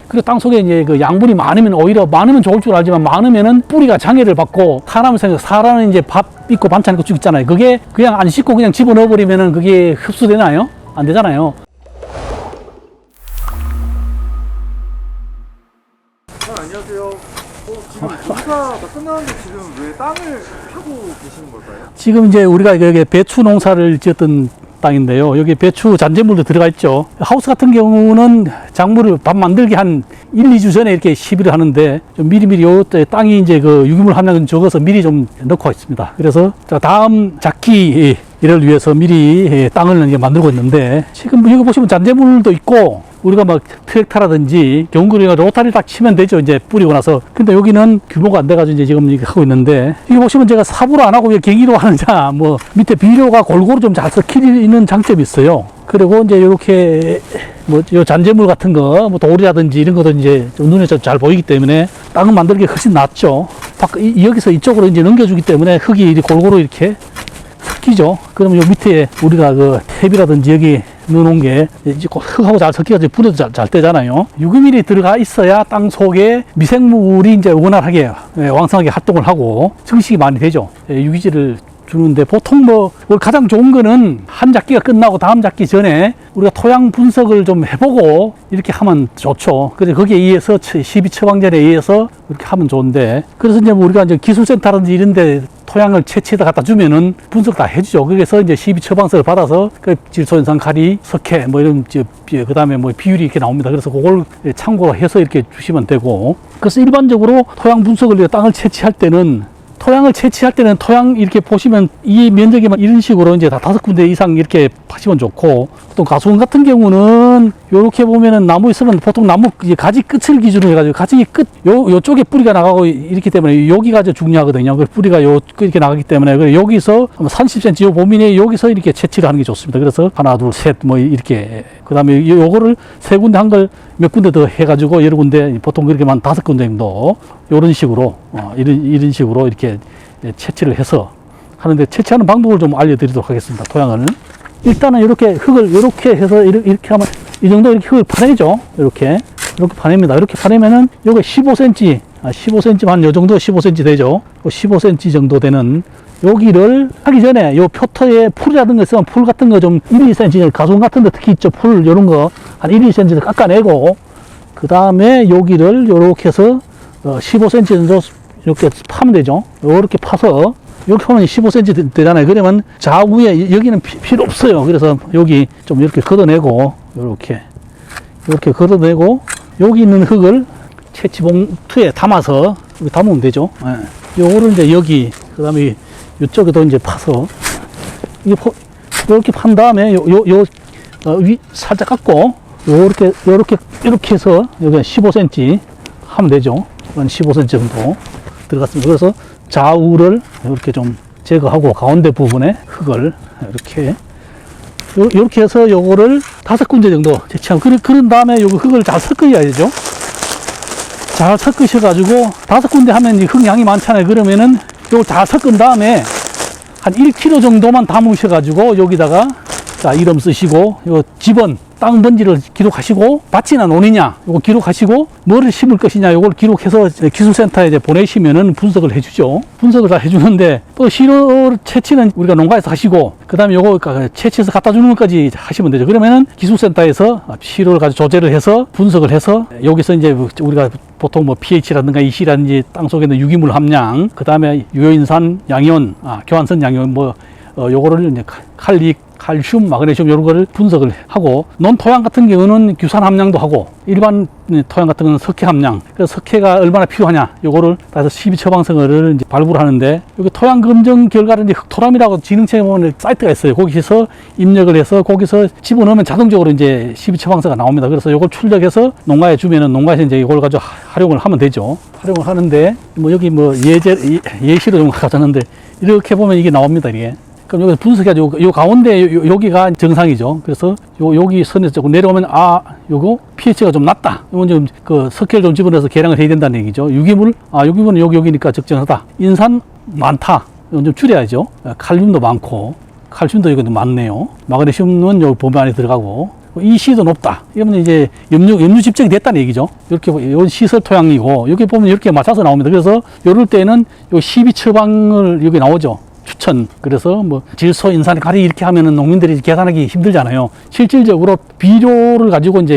그리고 땅 속에 이제 그 양분이 많으면 오히려 많으면 좋을 줄 알지만 많으면은 뿌리가 장애를 받고 사람을 생각 사람은 이제 밥 있고 반찬 있고 쭉 있잖아요. 그게 그냥 안 씻고 그냥 집어넣어 버리면은 그게 흡수되나요? 안 되잖아요. 안녕하세요. 지금 농사가 끝나는데 지금 왜 땅을 파고 계시는 걸까요? 지금 이제 우리가 여기 배추 농사를 지었던 땅인데요. 여기 배추 잔재물도 들어가 있죠. 하우스 같은 경우는 작물을 밥 만들기 한 1, 2주 전에 이렇게 시비를 하는데 좀 미리미리 요 땅이 이제 그 유기물 함량이 적어서 미리 좀 넣고 있습니다. 그래서 다음 작기 일을 위해서 미리 땅을 이제 만들고 있는데 지금 여기 보시면 잔재물도 있고 우리가 막 트랙터라든지 경운그리가 로타리를 딱 치면 되죠. 이제 뿌리고 나서. 근데 여기는 규모가 안 돼가지고 이제 지금 이렇게 하고 있는데 여기 보시면 제가 삽으로 안 하고 왜 갱이로 하느냐 뭐 밑에 비료가 골고루 좀 잘 섞이는 장점이 있어요. 그리고 이제 이렇게 뭐 요 잔재물 같은 거 뭐 돌이라든지 이런 것도 이제 좀 눈에 잘 보이기 때문에 땅을 만들기 훨씬 낫죠. 여기서 이쪽으로 이제 넘겨주기 때문에 흙이 골고루 이렇게 섞이죠. 그러면 요 밑에 우리가 그 탭이라든지 여기 넣어놓은 게 이제 흙하고 잘 섞여가지고 분해도 잘 되잖아요. 유기물이 들어가 있어야 땅 속에 미생물이 이제 원활하게 왕성하게 활동을 하고 증식이 많이 되죠. 유기질을 주는데 보통 뭐 가장 좋은 거는 한 작기가 끝나고 다음 작기 전에 우리가 토양 분석을 좀 해보고 이렇게 하면 좋죠. 그래서 거기에 의해서 12 처방전에 의해서 이렇게 하면 좋은데 그래서 이제 뭐 우리가 이제 기술센터라든지 이런 데 토양을 채취해서 갖다 주면은 분석 다 해주죠. 그래서 이제 12 처방서를 받아서 그 질소연산 카리, 석회 뭐 이런 그 다음에 뭐 비율이 이렇게 나옵니다. 그래서 그걸 참고로 해서 이렇게 주시면 되고 그래서 일반적으로 토양 분석을 위해 땅을 채취할 때는 토양 이렇게 보시면 이 면적에만 이런 식으로 이제 다 5군데 이상 이렇게 파시면 좋고 또 가수원 같은 경우는 요렇게 보면은 나무 있으면 보통 나무 가지 끝을 기준으로 해가지고 가지 끝 요쪽에 뿌리가 나가고 이렇기 때문에 여기가 아주 중요하거든요. 그 뿌리가 이렇게 나가기 때문에 그래 여기서 30cm 요 범위 이렇게 이렇게 채취를 하는 게 좋습니다. 그래서 하나 둘 셋 뭐 이렇게 그 다음에 요거를 3군데 한 걸 몇 군데 더 해가지고 여러 군데 보통 그렇게만 5군데 정도 요런 식으로 이런 식으로 이렇게 채취를 해서 하는데 채취하는 방법을 좀 알려드리도록 하겠습니다. 토양을 일단은 이렇게 흙을 이렇게 해서 이렇게 하면 이 정도 이렇게 흙을 파내죠. 이렇게 파냅니다. 이렇게 파내면은 요게 15cm 한 요 정도 15cm 되죠. 15cm 정도 되는 여기를 하기 전에 요 표터에 풀이라든가 있으면 풀 같은 거 좀 1, 2cm 가수원 같은 데 특히 있죠. 풀 요런 거 한 1, 2cm 깎아내고 그 다음에 여기를 요렇게 해서 15cm 정도 이렇게 파면 되죠. 요렇게 파서 이렇게 하면 15cm 되잖아요. 그러면 좌우에 여기는 필요 없어요. 그래서 여기 좀 이렇게 걷어내고 이렇게 걷어내고 여기 있는 흙을 채취 봉투에 담아서 여기 담으면 되죠. 요거를 이제 여기 그 다음에 이쪽에도 이제 파서 이렇게 판 다음에 위 살짝 깎고 요렇게 해서 여기 15cm 하면 되죠. 한 15cm 정도 들어갔습니다. 그래서 좌우를 이렇게 좀 제거하고 가운데 부분에 흙을 이렇게 해서 요거를 5군데 정도 채취하고 그런 다음에 요거 흙을 잘 섞어야 되죠. 잘 섞으셔가지고 5군데 하면 흙 양이 많잖아요. 그러면은 요걸 잘 섞은 다음에 한 1kg 정도만 담으셔가지고 여기다가 자 이름 쓰시고 요 집원 땅 번지를 기록하시고 밭이나 논이냐 요거 기록하시고 뭐를 심을 것이냐 요걸 기록해서 기술센터에 이제 보내시면은 분석을 해주죠. 분석을 다 해주는데 또 시료 채취는 우리가 농가에서 하시고 그 다음에 요거 채취해서 갖다 주는 것까지 하시면 되죠. 그러면은 기술센터에서 시료를 가지고 조제를 해서 분석을 해서 여기서 이제 우리가 보통 뭐 pH라든가 EC라든지 땅 속에 있는 유기물 함량 그 다음에 유효인산 양이온 교환선 양이온 뭐 요거를 이제 칼슘, 마그네슘 이런 거를 분석을 하고 논토양 같은 경우는 규산 함량도 하고 일반 토양 같은 경우는 석회 함량 그래서 석회가 얼마나 필요하냐 요거를 따서 12 처방성어를 이제 발굴을 하는데 여기 토양 검정 결과를 이제 흑토람이라고 지능청에 보면 사이트가 있어요. 거기서 입력을 해서 거기서 집어넣으면 자동적으로 이제 12 처방서가 나옵니다. 그래서 요걸 출력해서 농가에 주면은 농가에서 이제 이걸 가지고 활용을 하면 되죠. 활용을 하는데 뭐 여기 뭐 예시로 좀 가졌는데 이렇게 보면 이게 나옵니다. 이게. 그럼 여기서 분석해가지고 요 가운데 여기가 정상이죠. 그래서 여기 선에서 조금 내려오면 요거 pH가 좀 낮다. 이건 좀 그 석회를 좀 집어넣어서 계량을 해야 된다는 얘기죠. 유기물은 여기니까 적정하다. 인산 많다. 이건 좀 줄여야죠. 칼륨도 많고 칼슘도 여기도 많네요. 마그네슘은 여기 보면 안에 들어가고 이 시도 높다. 이러면 이제 염류 집적이 됐다는 얘기죠. 이렇게 이건 시설 토양이고 여기 보면 이렇게 맞춰서 나옵니다. 그래서 이럴 때는 요 시비 처방을 여기 나오죠. 추천. 그래서 뭐 질소, 인산, 가리 이렇게 하면은 농민들이 계산하기 힘들잖아요. 실질적으로 비료를 가지고 이제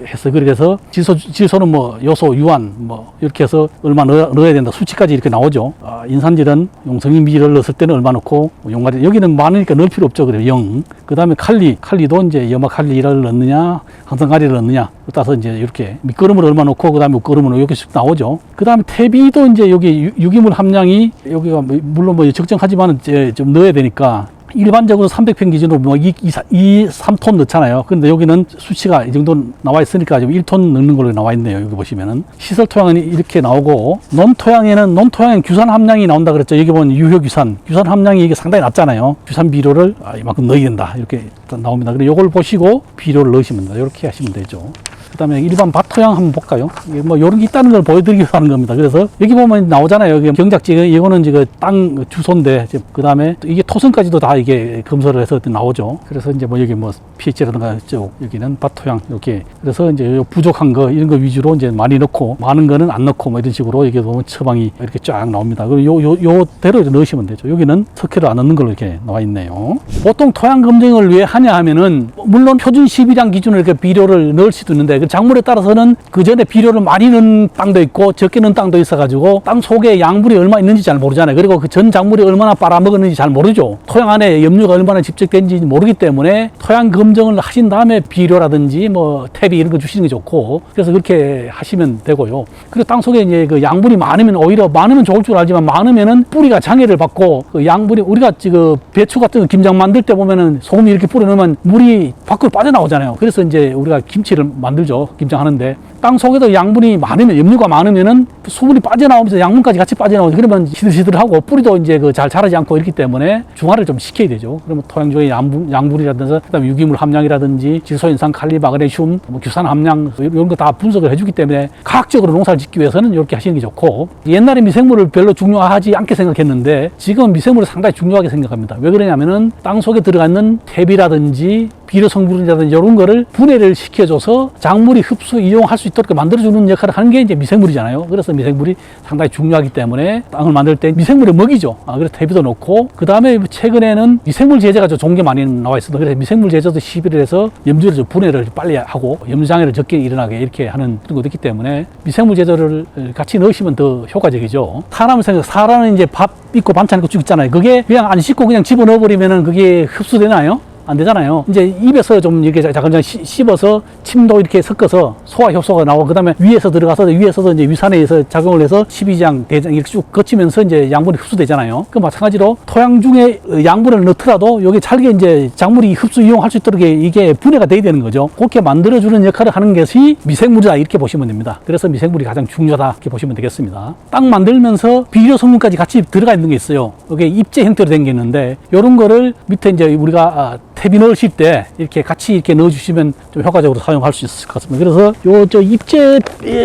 해서 그래서 질소는 뭐 요소, 유한 뭐 이렇게 해서 얼마 넣어야 된다. 수치까지 이렇게 나오죠. 인산질은 용성미를 넣었을 때는 얼마 넣고 용가리 여기는 많으니까 넣을 필요 없죠. 그래요. 0. 그다음에 칼리도 이제 염화 칼리를 넣느냐, 항산가리를 넣느냐. 따라서 이제 이렇게 밑거름을 얼마 넣고 그다음에 웃거름을 이렇게 쭉 나오죠. 그다음에 퇴비도 이제 여기 유기물 함량이 여기가 물론 뭐 적정하지만 이제 좀 넣어야 되니까 일반적으로 300평 기준으로 뭐 3톤 넣잖아요. 근데 여기는 수치가 이 정도 나와 있으니까 지금 1톤 넣는 걸로 나와 있네요. 여기 보시면은. 시설 토양은 이렇게 나오고, 논토양에는 규산 함량이 나온다 그랬죠. 여기 보면 유효규산 함량이 이게 상당히 낮잖아요. 규산 비료를 이만큼 넣어야 된다. 이렇게 나옵니다. 그래서 이걸 보시고 비료를 넣으시면 됩니다. 이렇게 하시면 되죠. 그 다음에 일반 밭토양 한번 볼까요? 뭐, 요런 게 있다는 걸 보여드리기 위해서 하는 겁니다. 그래서 여기 보면 나오잖아요. 여기 경작지, 이거는 지금 땅 주소인데, 그 다음에 이게 토성까지도 다 이게 검사를 해서 나오죠. 그래서 이제 뭐 여기 뭐 pH라든가 쪽, 여기는 밭토양, 이렇게. 그래서 이제 부족한 거, 이런 거 위주로 이제 많이 넣고, 많은 거는 안 넣고, 뭐 이런 식으로 여기 보면 처방이 이렇게 쫙 나옵니다. 그리고 요대로 넣으시면 되죠. 여기는 석회를 안 넣는 걸로 이렇게 나와 있네요. 보통 토양 검증을 왜 하냐 하면은, 물론 표준 12량 기준으로 이렇게 비료를 넣을 수도 있는데, 작물에 따라서는 그 전에 비료를 많이 넣은 땅도 있고 적게 넣은 땅도 있어가지고 땅 속에 양분이 얼마 있는지 잘 모르잖아요. 그리고 그 전 작물이 얼마나 빨아먹었는지 잘 모르죠. 토양 안에 염류가 얼마나 집적된지 모르기 때문에 토양 검증을 하신 다음에 비료라든지 뭐 퇴비 이런 거 주시는 게 좋고, 그래서 그렇게 하시면 되고요. 그리고 땅 속에 이제 그 양분이 많으면 오히려 많으면 좋을 줄 알지만 많으면은 뿌리가 장애를 받고 그 양분이 우리가 지금 배추 같은 거 김장 만들 때 보면은 소금 이렇게 뿌려 넣으면 물이 밖으로 빠져나오잖아요. 그래서 이제 우리가 김치를 만들죠. 김장하는데 땅 속에도 양분이 많으면, 염류가 많으면은 수분이 빠져나오면서 양분까지 같이 빠져나오죠. 그러면 시들시들하고 뿌리도 이제 잘 자라지 않고 있기 때문에 중화를 좀 시켜야 되죠. 그러면 토양 중에 양분이라든지 그다음에 유기물 함량이라든지 질소, 인산, 칼리, 마그네슘, 뭐 규산 함량 이런 거 다 분석을 해주기 때문에 과학적으로 농사를 짓기 위해서는 이렇게 하시는 게 좋고, 옛날에 미생물을 별로 중요하지 않게 생각했는데 지금 미생물을 상당히 중요하게 생각합니다. 왜 그러냐면은 땅 속에 들어가 있는 퇴비라든지 비료 성분이라든지 이런 거를 분해를 시켜줘서 작물이 흡수 이용할 수 있도록 만들어주는 역할을 하는 게 이제 미생물이잖아요. 그래서 미생물이 상당히 중요하기 때문에 땅을 만들 때 미생물의 먹이죠. 그래서 퇴비도 넣고, 그 다음에 최근에는 미생물 제제가 좀 좋은 게 많이 나와 있습니다. 그래서 미생물 제제도 시비를 해서 염주를 좀 분해를 빨리 하고 염주장애를 적게 일어나게 이렇게 하는 그런 것도 있기 때문에 미생물 제제를 같이 넣으시면 더 효과적이죠. 사람을 사람은 이제 밥 있고 반찬 있고 쭉 있잖아요. 그게 그냥 안 씻고 그냥 집어넣어 버리면은 그게 흡수되나요? 안 되잖아요. 이제 입에서 좀 이렇게 자글자글 씹어서 침도 이렇게 섞어서 소화 효소가 나오고, 그 다음에 위에서 들어가서 위에서도 이제 위산에 의해서 작용을 해서 십이장, 대장 이렇게 쭉 거치면서 이제 양분이 흡수되잖아요. 그 마찬가지로 토양 중에 양분을 넣더라도 여기 잘게 이제 작물이 흡수 이용할 수 있도록 이게 분해가 돼야 되는 거죠. 그렇게 만들어주는 역할을 하는 것이 미생물이다 이렇게 보시면 됩니다. 그래서 미생물이 가장 중요하다 이렇게 보시면 되겠습니다. 땅 만들면서 비료 성분까지 같이 들어가 있는 게 있어요. 이게 입제 형태로 된 게 있는데 이런 거를 밑에 이제 우리가 퇴비 넣으실 때 이렇게 같이 이렇게 넣어주시면 좀 효과적으로 사용할 수 있을 것 같습니다. 그래서 저 입제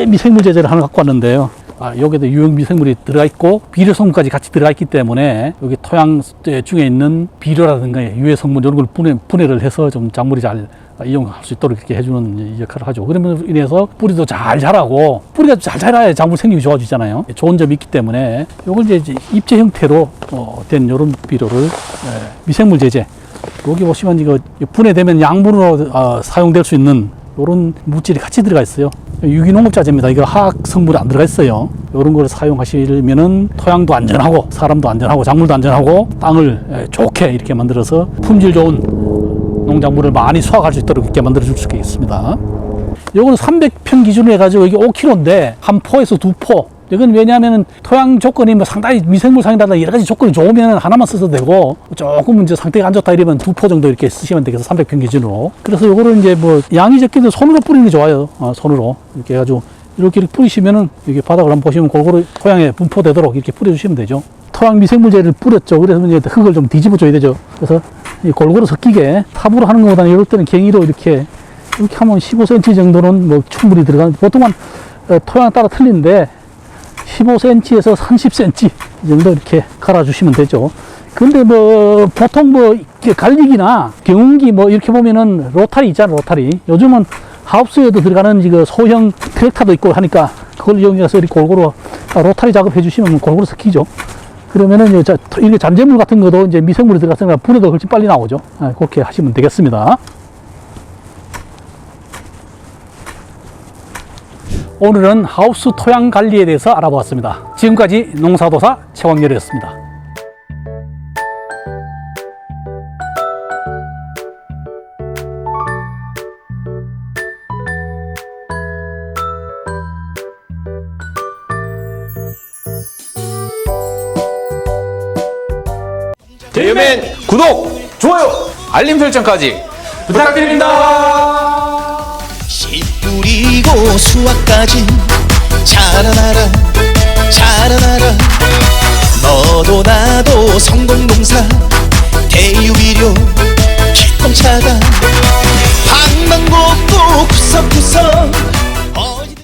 미생물 제제를 하나 갖고 왔는데요. 여기에도 유용 미생물이 들어가 있고 비료 성분까지 같이 들어가 있기 때문에 여기 토양 중에 있는 비료라든가 유해 성분 이런 걸 분해를 해서 좀 작물이 잘 이용할 수 있도록 이렇게 해주는 역할을 하죠. 그러면 인해서 뿌리도 잘 자라고, 뿌리가 잘 자라야 작물 생육이 좋아지잖아요. 좋은 점이 있기 때문에 이걸 이제 입제 형태로 된 이런 비료를 미생물 제제, 여기 보시면 이거 분해되면 양분으로 사용될 수 있는 이런 물질이 같이 들어가 있어요. 유기농업자재입니다. 이거 화학 성분이 안 들어가 있어요. 이런 걸 사용하시면은 토양도 안전하고 사람도 안전하고 작물도 안전하고 땅을 좋게 이렇게 만들어서 품질 좋은 농작물을 많이 수확할 수 있도록 이렇게 만들어 줄 수 있습니다. 이거는 300평 기준으로 해가지고 이게 5kg인데 한 포에서 2포. 이건 왜냐하면 토양 조건이 뭐 상당히 미생물상이라든가 여러 가지 조건이 좋으면 하나만 써도 되고, 조금 이제 상태가 안 좋다 이러면 2포 정도 이렇게 쓰시면 되겠어. 300평 기준으로. 그래서 요거를 이제 뭐 양이 적게도 손으로 뿌리는 게 좋아요. 손으로 이렇게 해가지고 이렇게 뿌리시면은 여기 바닥을 한번 보시면 골고루 토양에 분포되도록 이렇게 뿌려주시면 되죠. 토양 미생물제를 뿌렸죠. 그래서 이제 흙을 좀 뒤집어 줘야 되죠. 그래서 이 골고루 섞이게 탑으로 하는 것보다는 이럴 때는 갱이로 이렇게 하면 15cm 정도는 뭐 충분히 들어가는, 보통은 토양 따라 틀린데 15cm에서 30cm 정도 이렇게 갈아주시면 되죠. 근데 뭐 보통 뭐 이렇게 갈릭이나 경운기 뭐 이렇게 보면은 로타리 있잖아, 로타리. 요즘은 하우스에도 들어가는 그 소형 트랙터도 있고 하니까 그걸 이용해서 이렇게 골고루 로타리 작업해 주시면 골고루 섞이죠. 그러면은 이제 이게 잔재물 같은 것도 이제 미생물이 들어갔으니까 분해도 훨씬 빨리 나오죠. 그렇게 하시면 되겠습니다. 오늘은 하우스 토양 관리에 대해서 알아보았습니다. 지금까지 농사도사 최광렬이었습니다. 제이맨 구독, 좋아요, 알림 설정까지 부탁드립니다. 씨 뿌리고 수확까지 자라나라 자라나라 너도 나도 성공농사 대유비료 기똥차다 방망곡곡 구석구석